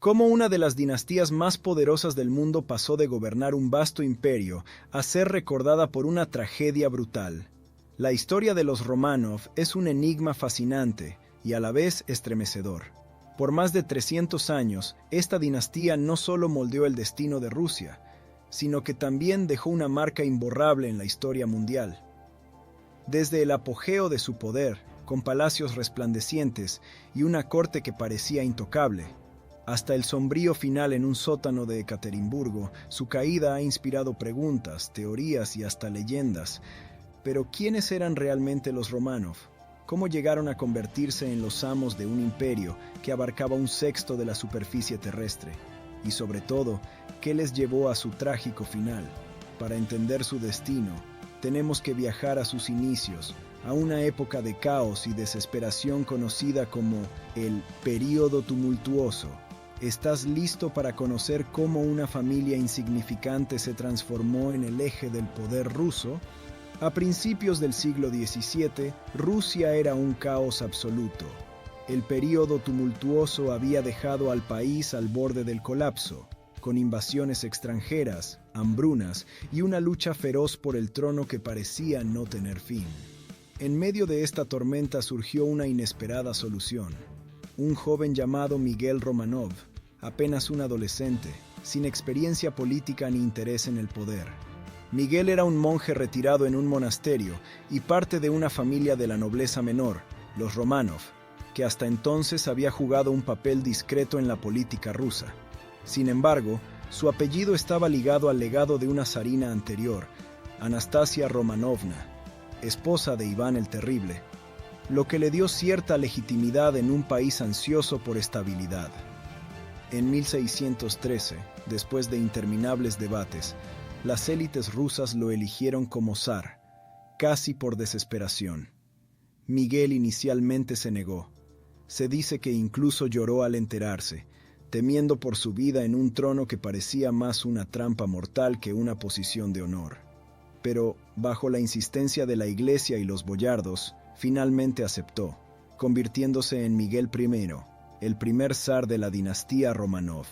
Cómo una de las dinastías más poderosas del mundo pasó de gobernar un vasto imperio a ser recordada por una tragedia brutal. La historia de los Románov es un enigma fascinante y a la vez estremecedor. Por más de 300 años, esta dinastía no solo moldeó el destino de Rusia, sino que también dejó una marca imborrable en la historia mundial. Desde el apogeo de su poder, con palacios resplandecientes y una corte que parecía intocable, hasta el sombrío final en un sótano de Ekaterimburgo, su caída ha inspirado preguntas, teorías y hasta leyendas. Pero ¿quiénes eran realmente los Románov? ¿Cómo llegaron a convertirse en los amos de un imperio que abarcaba un sexto de la superficie terrestre? Y sobre todo, ¿qué les llevó a su trágico final? Para entender su destino, tenemos que viajar a sus inicios, a una época de caos y desesperación conocida como el Período Tumultuoso. ¿Estás listo para conocer cómo una familia insignificante se transformó en el eje del poder ruso? A principios del siglo XVII, Rusia era un caos absoluto. El período tumultuoso había dejado al país al borde del colapso, con invasiones extranjeras, hambrunas y una lucha feroz por el trono que parecía no tener fin. En medio de esta tormenta surgió una inesperada solución. Un joven llamado Miguel Romanov, apenas un adolescente, sin experiencia política ni interés en el poder. Miguel era un monje retirado en un monasterio y parte de una familia de la nobleza menor, los Románov, que hasta entonces había jugado un papel discreto en la política rusa. Sin embargo, su apellido estaba ligado al legado de una zarina anterior, Anastasia Romanovna, esposa de Iván el Terrible, lo que le dio cierta legitimidad en un país ansioso por estabilidad. En 1613, después de interminables debates, las élites rusas lo eligieron como zar, casi por desesperación. Miguel inicialmente se negó. Se dice que incluso lloró al enterarse, temiendo por su vida en un trono que parecía más una trampa mortal que una posición de honor. Pero, bajo la insistencia de la Iglesia y los boyardos, finalmente aceptó, convirtiéndose en Miguel I, el primer zar de la dinastía Románov.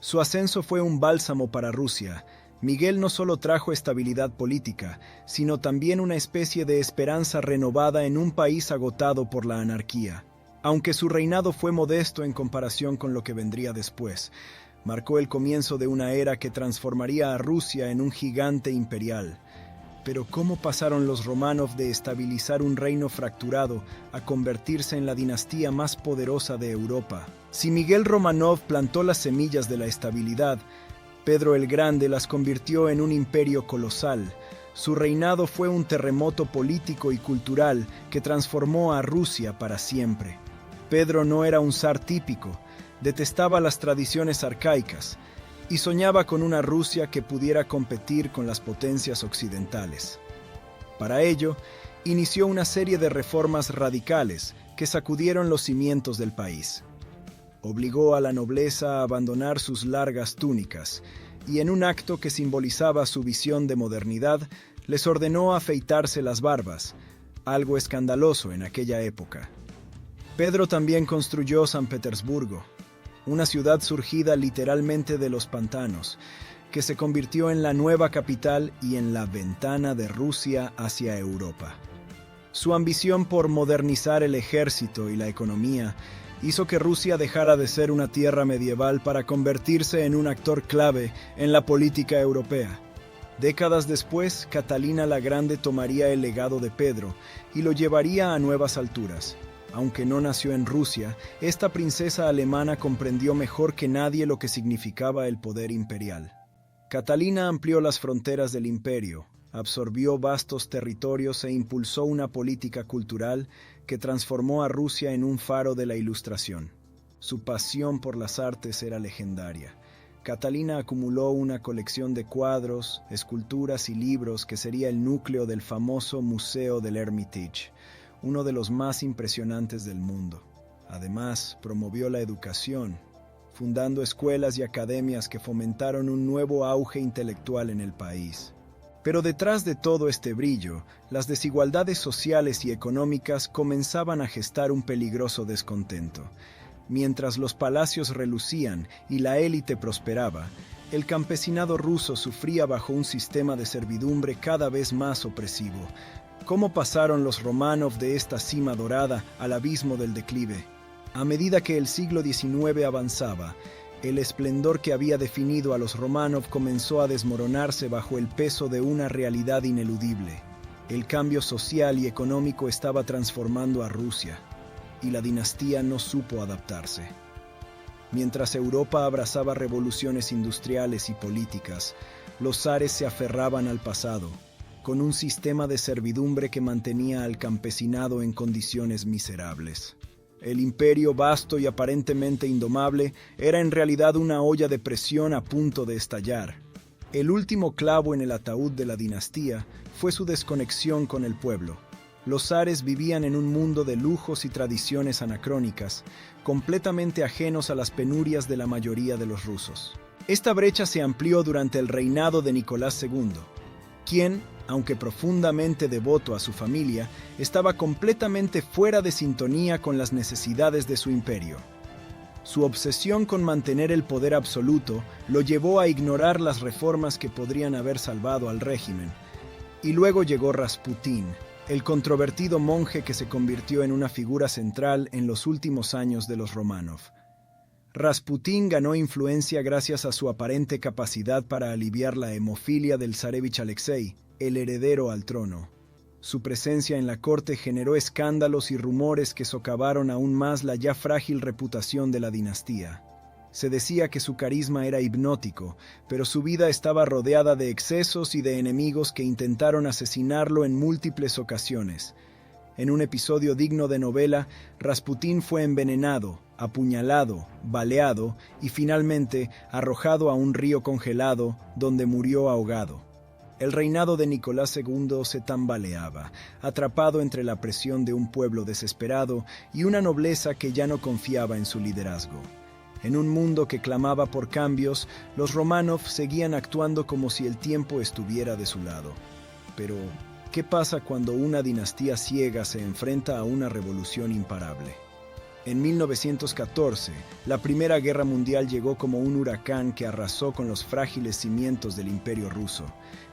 Su ascenso fue un bálsamo para Rusia. Miguel no solo trajo estabilidad política, sino también una especie de esperanza renovada en un país agotado por la anarquía. Aunque su reinado fue modesto en comparación con lo que vendría después, marcó el comienzo de una era que transformaría a Rusia en un gigante imperial. Pero ¿cómo pasaron los Románov de estabilizar un reino fracturado a convertirse en la dinastía más poderosa de Europa? Si Miguel Románov plantó las semillas de la estabilidad, Pedro el Grande las convirtió en un imperio colosal. Su reinado fue un terremoto político y cultural que transformó a Rusia para siempre. Pedro no era un zar típico, detestaba las tradiciones arcaicas y soñaba con una Rusia que pudiera competir con las potencias occidentales. Para ello, inició una serie de reformas radicales que sacudieron los cimientos del país. Obligó a la nobleza a abandonar sus largas túnicas y en un acto que simbolizaba su visión de modernidad, les ordenó afeitarse las barbas, algo escandaloso en aquella época. Pedro también construyó San Petersburgo, una ciudad surgida literalmente de los pantanos, que se convirtió en la nueva capital y en la ventana de Rusia hacia Europa. Su ambición por modernizar el ejército y la economía hizo que Rusia dejara de ser una tierra medieval para convertirse en un actor clave en la política europea. Décadas después, Catalina la Grande tomaría el legado de Pedro y lo llevaría a nuevas alturas. Aunque no nació en Rusia, esta princesa alemana comprendió mejor que nadie lo que significaba el poder imperial. Catalina amplió las fronteras del imperio, absorbió vastos territorios e impulsó una política cultural que transformó a Rusia en un faro de la Ilustración. Su pasión por las artes era legendaria. Catalina acumuló una colección de cuadros, esculturas y libros que sería el núcleo del famoso Museo del Hermitage, uno de los más impresionantes del mundo. Además, promovió la educación, fundando escuelas y academias que fomentaron un nuevo auge intelectual en el país. Pero detrás de todo este brillo, las desigualdades sociales y económicas comenzaban a gestar un peligroso descontento. Mientras los palacios relucían y la élite prosperaba, el campesinado ruso sufría bajo un sistema de servidumbre cada vez más opresivo. ¿Cómo pasaron los Románov de esta cima dorada al abismo del declive? A medida que el siglo XIX avanzaba, el esplendor que había definido a los Románov comenzó a desmoronarse bajo el peso de una realidad ineludible. El cambio social y económico estaba transformando a Rusia, y la dinastía no supo adaptarse. Mientras Europa abrazaba revoluciones industriales y políticas, los zares se aferraban al pasado, con un sistema de servidumbre que mantenía al campesinado en condiciones miserables. El imperio, vasto y aparentemente indomable, era en realidad una olla de presión a punto de estallar. El último clavo en el ataúd de la dinastía fue su desconexión con el pueblo. Los zares vivían en un mundo de lujos y tradiciones anacrónicas, completamente ajenos a las penurias de la mayoría de los rusos. Esta brecha se amplió durante el reinado de Nicolás II, quien, aunque profundamente devoto a su familia, estaba completamente fuera de sintonía con las necesidades de su imperio. Su obsesión con mantener el poder absoluto lo llevó a ignorar las reformas que podrían haber salvado al régimen. Y luego llegó Rasputín, el controvertido monje que se convirtió en una figura central en los últimos años de los Románov. Rasputín ganó influencia gracias a su aparente capacidad para aliviar la hemofilia del zarevich Alexei, el heredero al trono. Su presencia en la corte generó escándalos y rumores que socavaron aún más la ya frágil reputación de la dinastía. Se decía que su carisma era hipnótico, pero su vida estaba rodeada de excesos y de enemigos que intentaron asesinarlo en múltiples ocasiones. En un episodio digno de novela, Rasputín fue envenenado, apuñalado, baleado y finalmente arrojado a un río congelado, donde murió ahogado. El reinado de Nicolás II se tambaleaba, atrapado entre la presión de un pueblo desesperado y una nobleza que ya no confiaba en su liderazgo. En un mundo que clamaba por cambios, los Románov seguían actuando como si el tiempo estuviera de su lado. Pero, ¿qué pasa cuando una dinastía ciega se enfrenta a una revolución imparable? En 1914, la Primera Guerra Mundial llegó como un huracán que arrasó con los frágiles cimientos del Imperio ruso.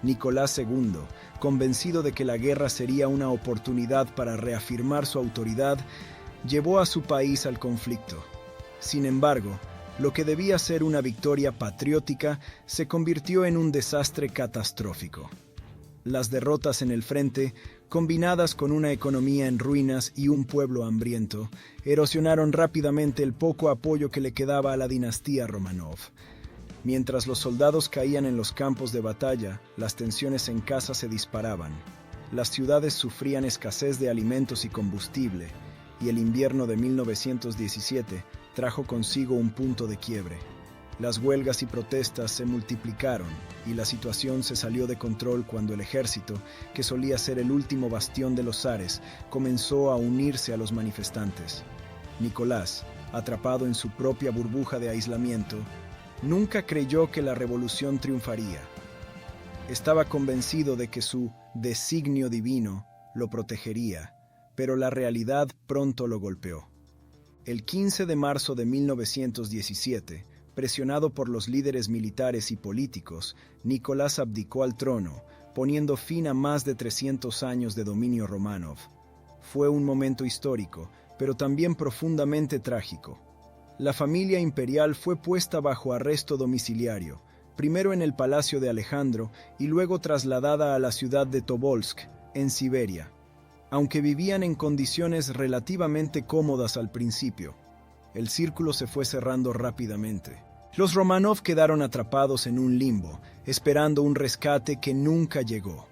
Nicolás II, convencido de que la guerra sería una oportunidad para reafirmar su autoridad, llevó a su país al conflicto. Sin embargo, lo que debía ser una victoria patriótica se convirtió en un desastre catastrófico. Las derrotas en el frente, combinadas con una economía en ruinas y un pueblo hambriento, erosionaron rápidamente el poco apoyo que le quedaba a la dinastía Románov. Mientras los soldados caían en los campos de batalla, las tensiones en casa se disparaban. Las ciudades sufrían escasez de alimentos y combustible, y el invierno de 1917 trajo consigo un punto de quiebre. Las huelgas y protestas se multiplicaron y la situación se salió de control cuando el ejército, que solía ser el último bastión de los zares, comenzó a unirse a los manifestantes. Nicolás, atrapado en su propia burbuja de aislamiento, nunca creyó que la revolución triunfaría. Estaba convencido de que su designio divino lo protegería, pero la realidad pronto lo golpeó. El 15 de marzo de 1917, presionado por los líderes militares y políticos, Nicolás abdicó al trono, poniendo fin a más de 300 años de dominio Románov. Fue un momento histórico, pero también profundamente trágico. La familia imperial fue puesta bajo arresto domiciliario, primero en el Palacio de Alejandro y luego trasladada a la ciudad de Tobolsk, en Siberia. Aunque vivían en condiciones relativamente cómodas al principio, el círculo se fue cerrando rápidamente. Los Románov quedaron atrapados en un limbo, esperando un rescate que nunca llegó.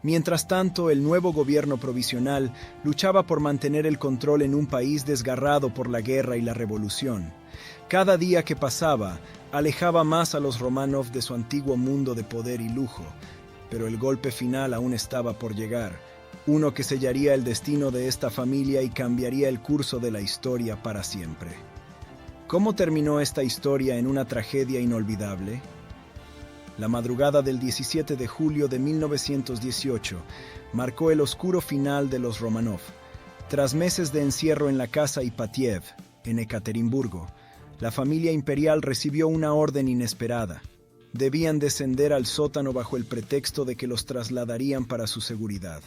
Mientras tanto, el nuevo gobierno provisional luchaba por mantener el control en un país desgarrado por la guerra y la revolución. Cada día que pasaba, alejaba más a los Románov de su antiguo mundo de poder y lujo, pero el golpe final aún estaba por llegar. Uno que sellaría el destino de esta familia y cambiaría el curso de la historia para siempre. ¿Cómo terminó esta historia en una tragedia inolvidable? La madrugada del 17 de julio de 1918 marcó el oscuro final de los Románov. Tras meses de encierro en la casa Ipatiev, En Ekaterimburgo, la familia imperial recibió una orden inesperada. Debían descender al sótano bajo el pretexto de que los trasladarían para su seguridad.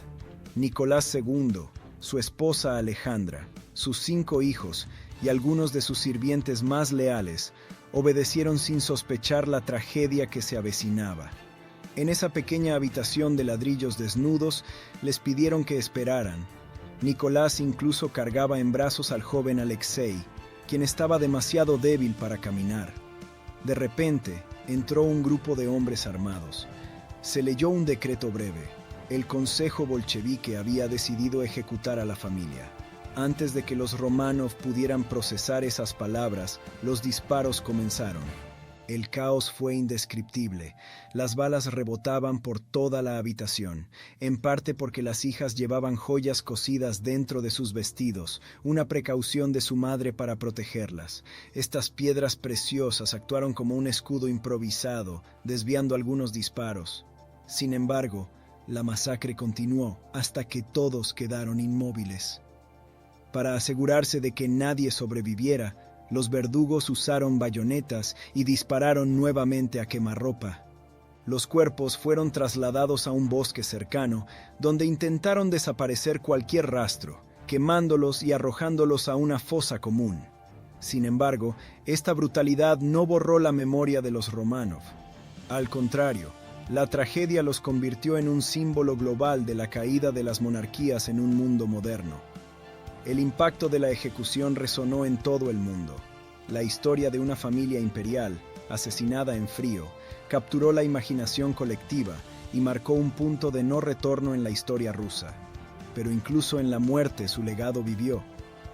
Nicolás II, su esposa Alejandra, sus 5 hijos y algunos de sus sirvientes más leales obedecieron sin sospechar la tragedia que se avecinaba. En esa pequeña habitación de ladrillos desnudos les pidieron que esperaran. Nicolás incluso cargaba en brazos al joven Alexei, quien estaba demasiado débil para caminar. De repente, entró un grupo de hombres armados. Se leyó un decreto breve. El Consejo Bolchevique había decidido ejecutar a la familia. Antes de que los Románov pudieran procesar esas palabras, los disparos comenzaron. El caos fue indescriptible. Las balas rebotaban por toda la habitación, en parte porque las hijas llevaban joyas cosidas dentro de sus vestidos, una precaución de su madre para protegerlas. Estas piedras preciosas actuaron como un escudo improvisado, desviando algunos disparos. Sin embargo, la masacre continuó hasta que todos quedaron inmóviles. Para asegurarse de que nadie sobreviviera, los verdugos usaron bayonetas y dispararon nuevamente a quemarropa. Los cuerpos fueron trasladados a un bosque cercano, donde intentaron desaparecer cualquier rastro, quemándolos y arrojándolos a una fosa común. Sin embargo, esta brutalidad no borró la memoria de los Románov. Al contrario, la tragedia los convirtió en un símbolo global de la caída de las monarquías en un mundo moderno. El impacto de la ejecución resonó en todo el mundo. La historia de una familia imperial, asesinada en frío, capturó la imaginación colectiva y marcó un punto de no retorno en la historia rusa. Pero incluso en la muerte su legado vivió.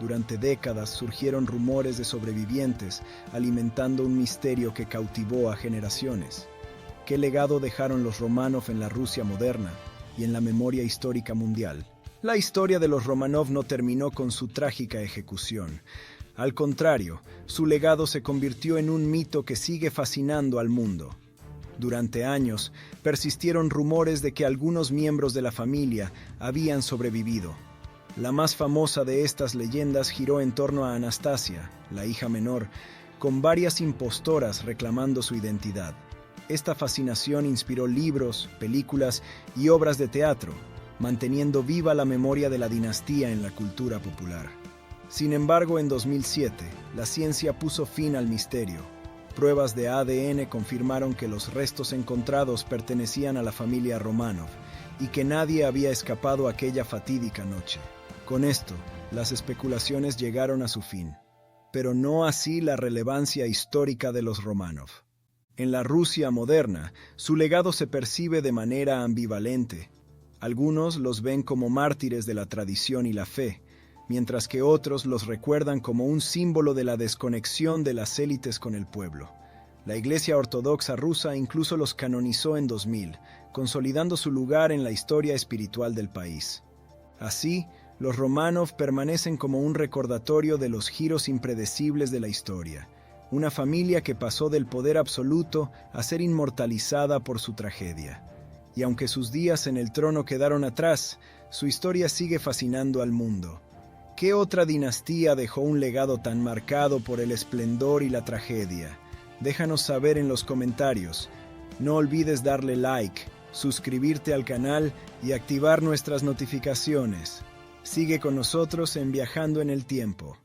Durante décadas surgieron rumores de sobrevivientes, alimentando un misterio que cautivó a generaciones. ¿Qué legado dejaron los Románov en la Rusia moderna y en la memoria histórica mundial? La historia de los Románov no terminó con su trágica ejecución. Al contrario, su legado se convirtió en un mito que sigue fascinando al mundo. Durante años, persistieron rumores de que algunos miembros de la familia habían sobrevivido. La más famosa de estas leyendas giró en torno a Anastasia, la hija menor, con varias impostoras reclamando su identidad. Esta fascinación inspiró libros, películas y obras de teatro, manteniendo viva la memoria de la dinastía en la cultura popular. Sin embargo, en 2007, la ciencia puso fin al misterio. Pruebas de ADN confirmaron que los restos encontrados pertenecían a la familia Románov y que nadie había escapado aquella fatídica noche. Con esto, las especulaciones llegaron a su fin, pero no así la relevancia histórica de los Románov. En la Rusia moderna, su legado se percibe de manera ambivalente. Algunos los ven como mártires de la tradición y la fe, mientras que otros los recuerdan como un símbolo de la desconexión de las élites con el pueblo. La Iglesia Ortodoxa rusa incluso los canonizó en 2000, consolidando su lugar en la historia espiritual del país. Así, los Románov permanecen como un recordatorio de los giros impredecibles de la historia, una familia que pasó del poder absoluto a ser inmortalizada por su tragedia. Y aunque sus días en el trono quedaron atrás, su historia sigue fascinando al mundo. ¿Qué otra dinastía dejó un legado tan marcado por el esplendor y la tragedia? Déjanos saber en los comentarios. No olvides darle like, suscribirte al canal y activar nuestras notificaciones. Sigue con nosotros en Viajando en el Tiempo.